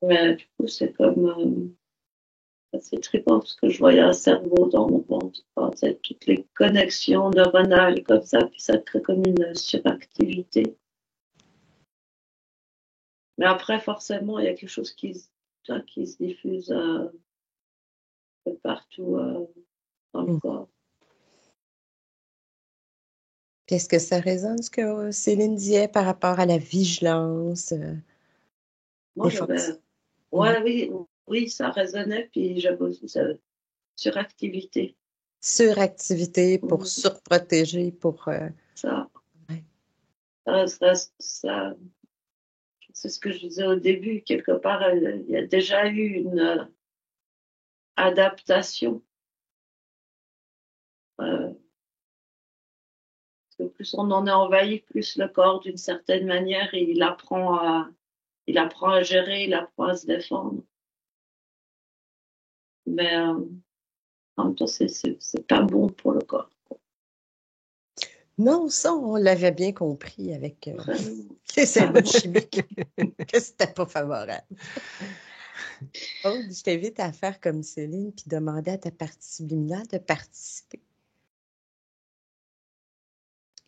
Mais du coup, c'est comme c'est trippant parce que je voyais un cerveau dans mon ventre. Enfin, tu sais, toutes les connexions neuronales comme ça, puis ça crée comme une suractivité. Mais après, forcément, il y a quelque chose qui se diffuse un peu partout dans le Hmm. corps. Puis est-ce que ça résonne ce que Céline disait par rapport à la vigilance, Moi, des fonctions? j'avais, Mhm. ouais, oui, oui, ça résonnait, puis j'avais aussi cette suractivité. Suractivité pour Mhm. surprotéger, pour... Ça, ouais. ça, c'est ce que je disais au début. Quelque part, il y a déjà eu une adaptation. Euh, Parce que plus on en est envahi, plus le corps, d'une certaine manière, il apprend à gérer, il apprend à se défendre. Mais en même temps, c'est pas bon pour le corps. Non, ça, on l'avait bien compris avec Vraiment. les symboles chimiques, que c'était pas favorable. Aude, je t'invite à faire comme Céline, puis demander à ta partie subliminale de participer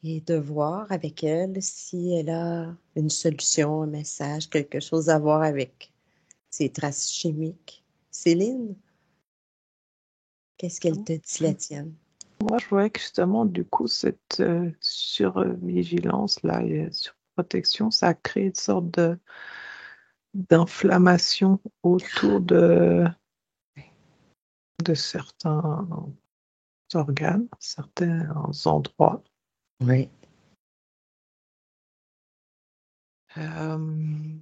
et de voir avec elle si elle a une solution, un message, quelque chose à voir avec ces traces chimiques. Céline, qu'est-ce qu'elle te dit la tienne? Moi, je voyais que justement, du coup, cette survigilance-là et surprotection, ça crée une sorte d'inflammation autour de certains organes, certains endroits. Oui. Euh,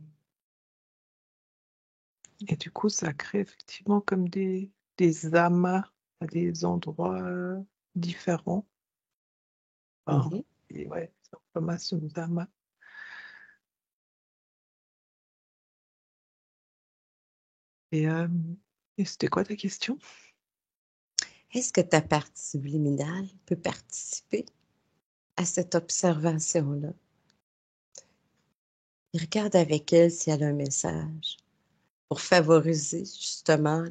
et du coup, ça crée effectivement comme des amas à des endroits différents. Enfin, Mhm. et ouais, des inflammations d'amas. Et, euh, et c'était quoi ta question? Est-ce que ta partie subliminale peut participer à cette observation-là? Et regarde avec elle si elle a un message pour favoriser justement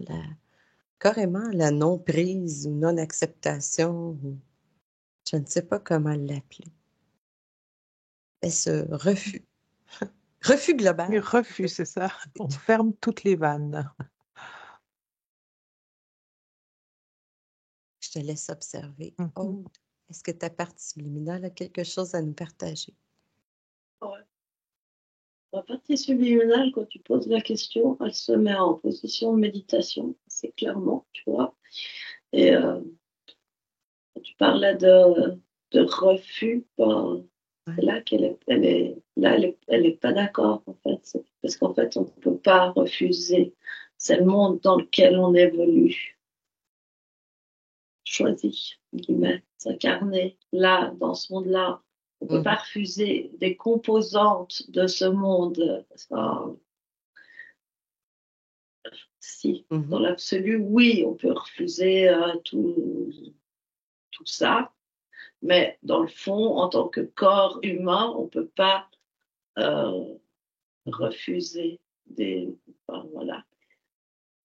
carrément la non-prise ou non-acceptation, ou je ne sais pas comment l'appeler. ce refus. Refus global. Mais refus, c'est ça. On ferme toutes les vannes. Je te laisse observer. Mhm. Aude, est-ce que ta partie subliminale a quelque chose à nous partager? Ouais. La partie subliminale, quand tu poses la question, elle se met en position de méditation, c'est clairement, tu vois. Et quand tu parlais de refus, ben, c'est là qu'elle est, elle est pas d'accord, en fait. Parce qu'en fait, on ne peut pas refuser. C'est le monde dans lequel on évolue. Choisi, guillemets, s'incarner là, dans ce monde-là. On ne peut pas refuser des composantes de ce monde. Enfin, si, dans l'absolu, oui, on peut refuser tout ça, mais dans le fond, en tant que corps humain, on ne peut pas refuser des. Enfin, voilà.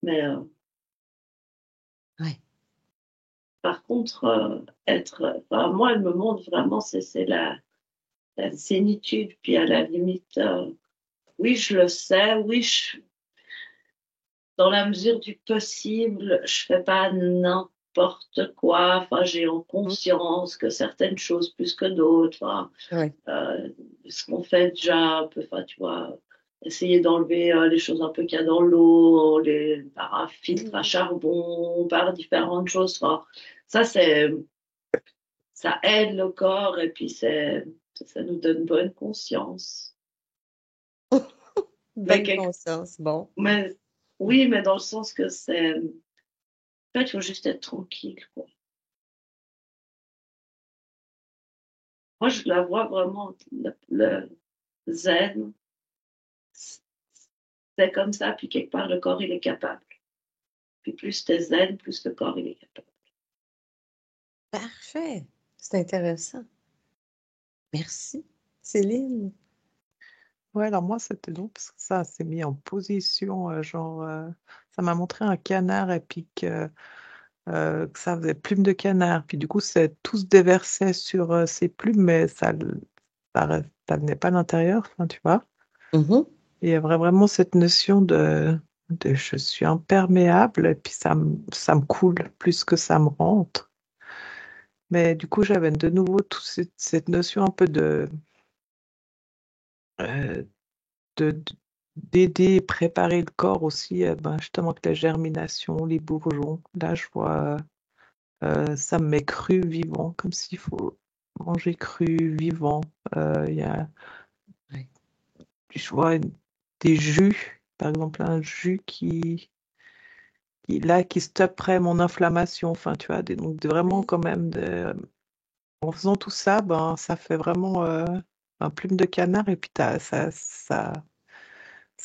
Mais Ouais. par contre, enfin, moi, elle me montre vraiment, c'est la zénitude, puis à la limite, oui, je le sais, oui, dans la mesure du possible, je fais pas n'importe quoi. Enfin, j'ai en conscience que certaines choses plus que d'autres. Enfin, Ouais. ce qu'on fait déjà un peu, enfin, tu vois, essayer d'enlever les choses un peu qu'il y a dans l'eau, par un filtre à charbon, par différentes choses. Enfin, ça, ça aide le corps et puis ça nous donne bonne conscience. Bonne conscience, bon. Mais oui, mais dans le sens que c'est. En fait, il faut juste être tranquille, quoi. Moi, je la vois vraiment, le zen, c'est comme ça, puis quelque part, le corps, il est capable. Puis plus t'es zen, plus le corps, il est capable. Parfait. C'est intéressant. Merci. Céline? Ouais, alors moi, c'était donc parce que ça s'est mis en position, ça m'a montré un canard et puis que ça faisait plume de canard. Puis du coup, tout se déversait sur ces plumes, mais ça venait pas de l'intérieur, enfin, tu vois. Et il y avait vraiment cette notion de je suis imperméable et puis ça me coule plus que ça me rentre. Mais du coup, j'avais de nouveau cette notion un peu euh, de- d'aider et préparer le corps aussi, justement, avec la germination, les bourgeons. Là, je vois, ça me met cru, vivant, comme s'il faut manger cru, vivant. Il y a, Ouais. je vois des jus, par exemple, un jus qui stopperait mon inflammation. Enfin, tu vois, donc vraiment quand même, en faisant tout ça, ben, ça fait vraiment un plume de canard et puis ça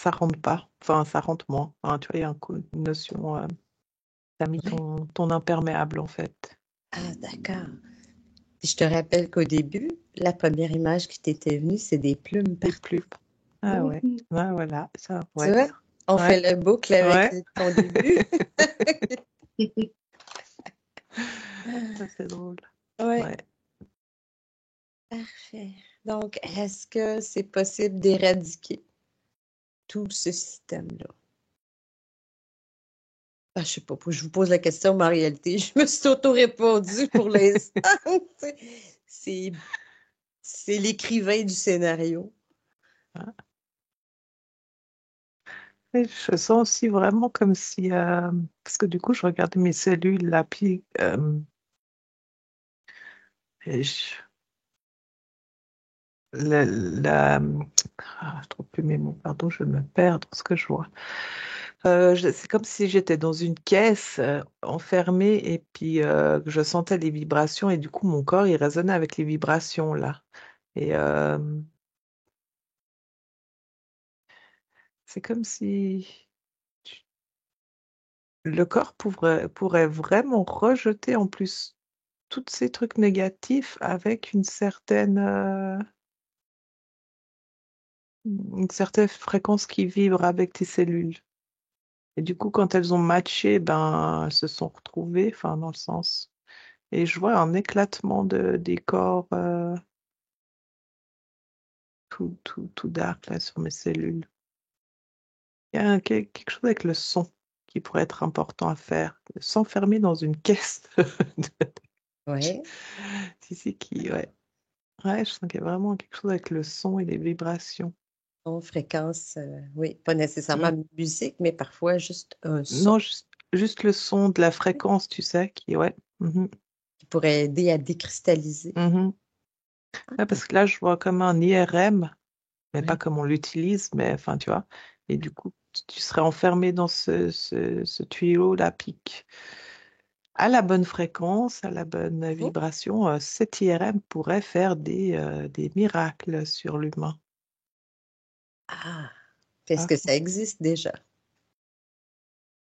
rentre pas. Enfin, ça rentre moins. Enfin, tu vois, il y a une notion. T'as mis Ouais. ton imperméable, en fait. Ah, d'accord. Puis je te rappelle qu'au début, la première image qui t'était venue, c'est des plumes Des partout. plumes. Ah ouais. Ouais, voilà. Ça, Tu ouais. vois? On Ouais. fait la boucle avec Ouais. ton début. Ça, c'est drôle. Ouais, Ouais. parfait. Donc, est-ce que c'est possible d'éradiquer tout ce système-là? Ah, je sais pas, je vous pose la question, mais en réalité, je me suis auto-répondu pour l'instant. C'est c'est l'écrivain du scénario. Ah. Et je sens aussi vraiment comme si, parce que du coup, je regardais mes cellules là, puis et la, je trouve plus mes mots, pardon, je me perds dans ce que je vois. C'est comme si j'étais dans une caisse enfermée et puis que je sentais les vibrations et du coup mon corps il résonnait avec les vibrations là. Et c'est comme si le corps pourrait vraiment rejeter en plus tous ces trucs négatifs avec une certaine fréquence qui vibre avec tes cellules. Et du coup, quand elles ont matché, ben, elles se sont retrouvées, enfin, dans le sens. Et je vois un éclatement des corps. tout dark là sur mes cellules. Il y a quelque chose avec le son qui pourrait être important à faire. S'enfermer dans une caisse. Oui. Si, ouais. Ouais, je sens qu'il y a vraiment quelque chose avec le son et les vibrations. Son, fréquence, oui, pas nécessairement Mm. musique, mais parfois juste un son Non, juste le son de la fréquence, tu sais, qui, ouais. Mhm, qui pourrait aider à décristalliser. mhm. Ouais, parce que là, je vois comme un IRM, mais pas Oui. comme on l'utilise, mais enfin, tu vois. Et du coup, tu serais enfermé dans ce tuyau-là, pique. À la bonne fréquence, à la bonne Mhm. vibration, cet IRM pourrait faire des miracles sur l'humain. Ah, est-ce Ah, que ça existe déjà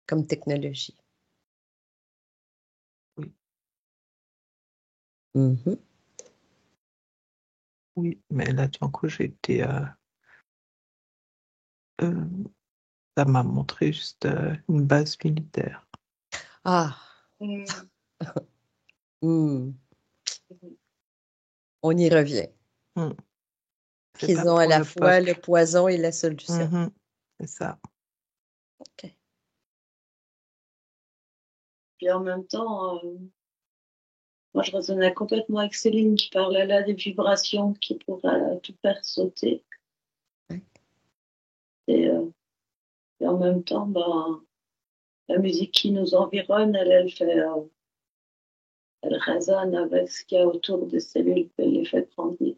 comme technologie? oui, Mhm. oui, mais là, du coup, j'ai été. Euh, Ça m'a montré juste une base militaire. Ah, Mm. hmm, on y revient. Hmm. C'est pas Qu'ils ont à pour la le fois le peuple. poison et la solution. Mhm. C'est ça. OK. Puis en même temps, moi, je raisonnais complètement avec Céline qui parlait là des vibrations qui pourraient tout faire sauter. Ouais. Et, et en même temps, ben, la musique qui nous environne, elle résonne avec ce qu'il y a autour des cellules, elle les fait grandir.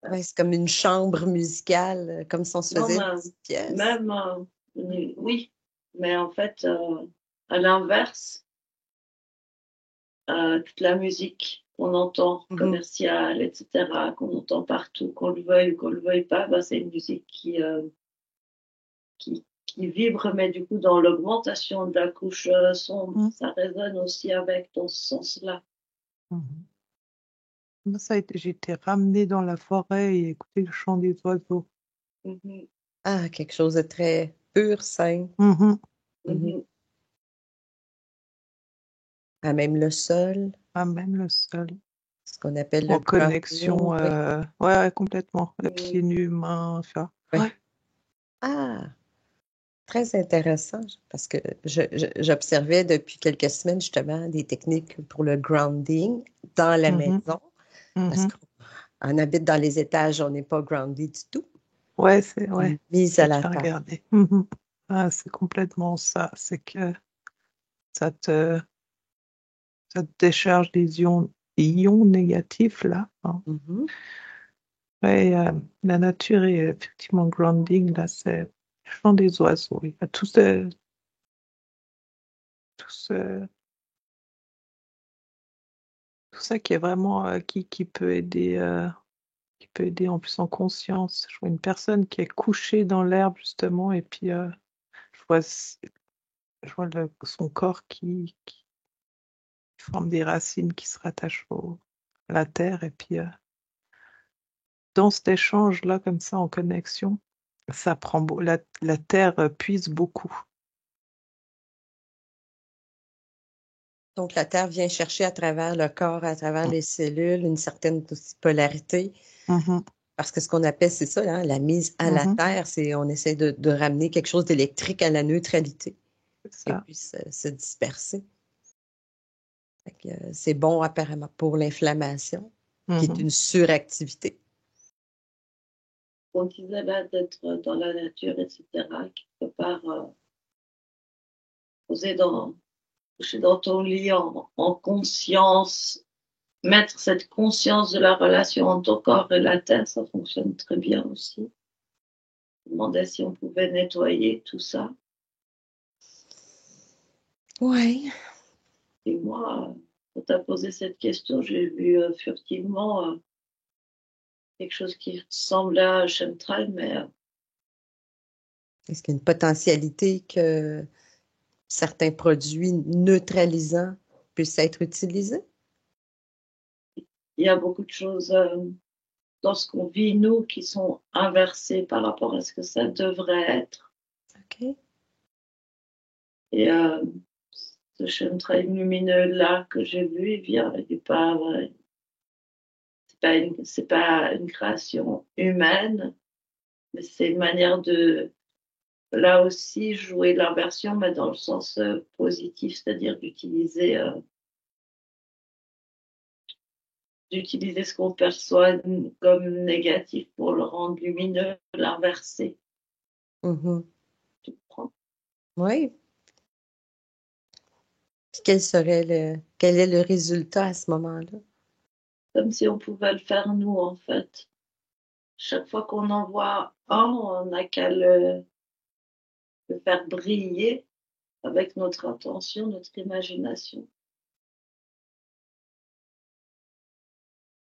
Ouais, c'est comme une chambre musicale, comme si on se Non, faisait une mais petite pièce. même, oui, mais en fait, à l'inverse, toute la musique qu'on entend, Mhm. commerciale, etc., qu'on entend partout, qu'on le veuille ou qu'on le veuille pas, ben, c'est une musique qui vibre, mais du coup, dans l'augmentation de la couche sombre, Mhm. ça résonne aussi avec dans ce sens-là. Mhm. Moi, j'ai été ramenée dans la forêt et écouter le chant des oiseaux. Mhm, Ah, quelque chose de très pur, sain. Mhm. Mhm. mhm. Ah, même le sol, Ah, même le sol. ce qu'on appelle le En grounding. connexion, Oui, ouais, ouais, complètement. Mm. Pieds nus, mains, ça. oui. Ouais. Ah, très intéressant parce que j'observais depuis quelques semaines justement des techniques pour le grounding dans la Mhm. maison parce Mhm. qu'on habite dans les étages, on n'est pas groundé du tout, Ouais, c'est ouais. mise à J'ai la déjà terre. regardé. Mhm. Ah, c'est complètement ça. C'est que ça te, ça te décharge des ions négatifs là, hein. Mhm. Ouais, la nature est effectivement grounding là. C'est le chant des oiseaux. Il y a tout ce- tout ça qui est vraiment qui qui peut aider en plus en conscience. Je vois une personne qui est couchée dans l'herbe justement et puis je vois je vois son corps qui forme des racines qui se rattachent à la terre et puis dans cet échange là comme ça en connexion, ça prend la terre puise beaucoup. Donc la terre vient chercher à travers le corps, à travers Mm. les cellules, une certaine aussi polarité. Mhm, Parce que ce qu'on appelle, c'est ça, hein, la mise à la mhm, terre, c'est on essaie de ramener quelque chose d'électrique à la neutralité c'est et ça. puis se disperser. Fait que, c'est bon apparemment pour l'inflammation, qui est Mhm. une suractivité. On disait là d'être dans la nature, etc., quelque part poser coucher dans ton lit en conscience, mettre cette conscience de la relation entre ton corps et la terre, ça fonctionne très bien aussi. Je me demandais si on pouvait nettoyer tout ça. Oui. Et moi, quand tu as posé cette question, j'ai vu furtivement quelque chose qui ressemblait à un chemtrail, mais Est-ce qu'il y a une potentialité que certains produits neutralisants puissent être utilisés? il y a beaucoup de choses dans ce qu'on vit, nous, qui sont inversées par rapport à ce que ça devrait être. OK. Et ce chemtrail lumineux là que j'ai vu, il vient, il est pas, c'est pas une création humaine, mais c'est une manière de, là aussi, jouer l'inversion, mais dans le sens positif, c'est-à-dire d'utiliser ce qu'on perçoit comme négatif pour le rendre lumineux, l'inverser. Mhm. Tu comprends? Oui. Puis quel est le résultat à ce moment-là? Comme si on pouvait le faire nous, en fait. Chaque fois qu'on en voit un, on n'a qu'à le faire briller avec notre intention, notre imagination.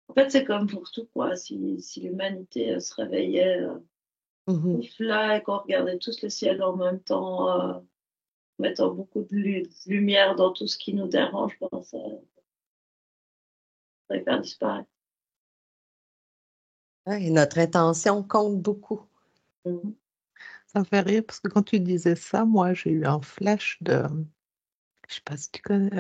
En fait, c'est comme pour tout, quoi. Si l'humanité se réveillait Mhm. là et qu'on regardait tous le ciel en même temps, mettant beaucoup de lumière dans tout ce qui nous dérange, ben, ça va faire disparaître. Ouais, notre intention compte beaucoup. Mhm. Ça me fait rire parce que quand tu disais ça, moi, j'ai eu un flash de, je sais pas si tu connais,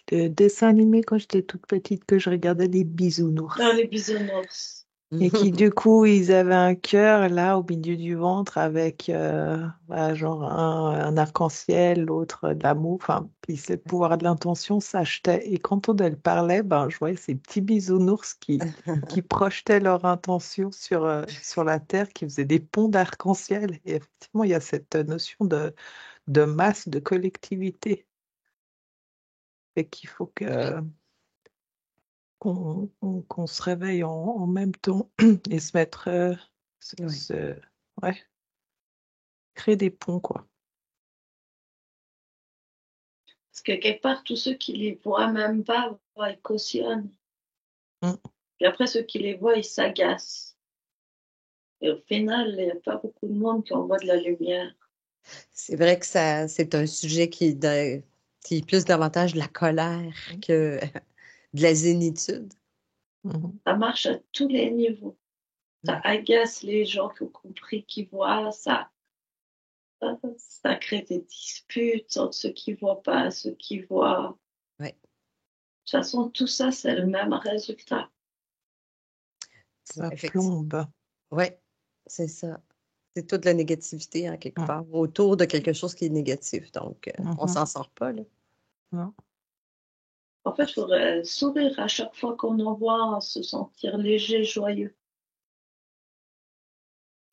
de dessin animé quand j'étais toute petite que je regardais des Dans bisounours. les bisounours. Et qui, du coup, ils avaient un cœur là au milieu du ventre avec voilà, genre un arc-en-ciel, l'autre de l'amour. Enfin, puis c'est le pouvoir de l'intention s'achetait. Et quand on elle parlait, ben, je voyais ces petits bisounours qui projetaient leur intention sur la terre, qui faisaient des ponts d'arc-en-ciel. Et effectivement, il y a cette notion de masse, de collectivité. Et qu'il faut qu'on se réveille en même temps et se mettre, Oui. ouais, créer des ponts, quoi. Parce que quelque part, tous ceux qui les voient même pas, ils cautionnent. Mm. Puis après, ceux qui les voient, ils s'agacent. Et au final, il n'y a pas beaucoup de monde qui envoie de la lumière. C'est vrai que c'est un sujet qui est plus davantage de la colère que de la zénitude. Mhm. Ça marche à tous les niveaux. Ça agace les gens qui ont compris, qui voient, ça crée des disputes entre ceux qui voient pas, ceux qui voient. Oui. De toute façon, tout ça, c'est le même résultat. Ça Effectivement. plombe. Oui, c'est ça. C'est toute la négativité, en quelque Mm. part, autour de quelque chose qui est négatif. Donc, on Mhm. s'en sort pas, là. Non. En fait, il faudrait sourire à chaque fois qu'on en voit, se sentir léger, joyeux.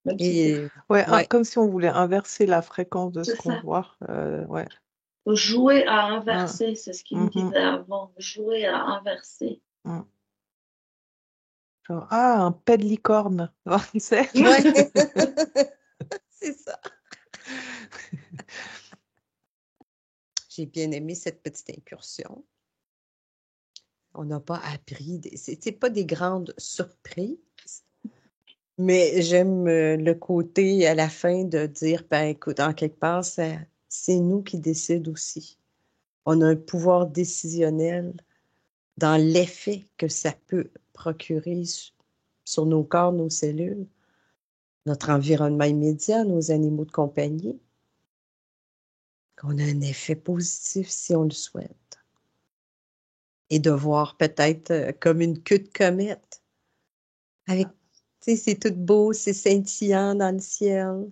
Même si c'est Et, Ouais, ouais, comme si on voulait inverser la fréquence de ce c'est qu'on ça. voit. Ouais. Faut jouer à Mm. inverser, c'est ce qu'il me Mhm. disait avant. Jouer à inverser. Mm. Genre, un pet de licorne. Tu sais? ouais, c'est ça. J'ai bien aimé cette petite incursion. On n'a pas appris, c'est pas des grandes surprises, mais j'aime le côté à la fin de dire, ben écoute, en quelque part, c'est nous qui décidons aussi. On a un pouvoir décisionnel dans l'effet que ça peut procurer sur nos corps, nos cellules, notre environnement immédiat, nos animaux de compagnie, qu'on a un effet positif si on le souhaite. Et de voir peut-être comme une queue de comète, avec, tu sais, c'est tout beau, c'est scintillant dans le ciel,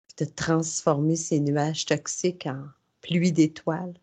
puis de transformer ces nuages toxiques en pluie d'étoiles.